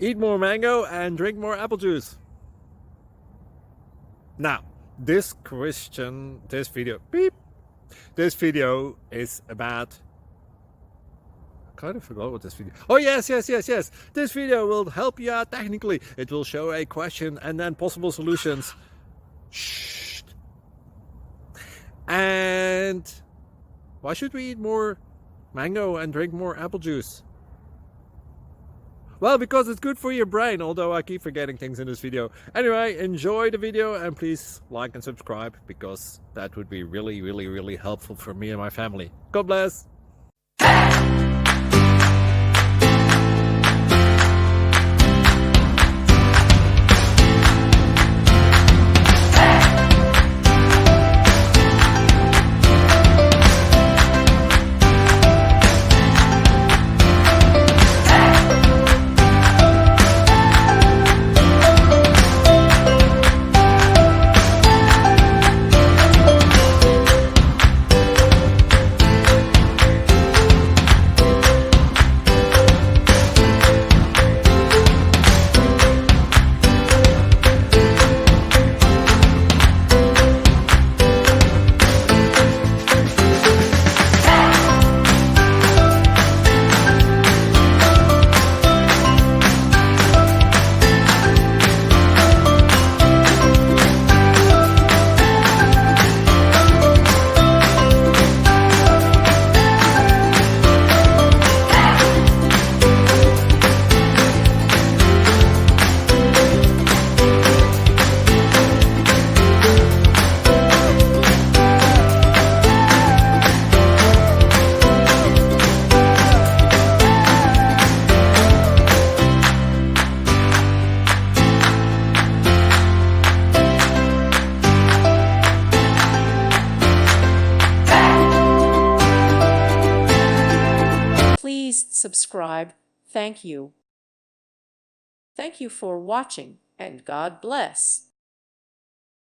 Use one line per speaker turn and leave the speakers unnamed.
eat more mango and drink more apple juice. Now, this video is about, I kind of forgot what this video. Oh yes. This video will help you out technically. It will show a question and then possible solutions. Shh. And why should we eat more mango and drink more apple juice? Well, because it's good for your brain, although I keep forgetting things in this video. Anyway, enjoy the video and please like and subscribe, because that would be really helpful for me and my family. God bless!
Please subscribe. Thank you. Thank you for watching, and God bless.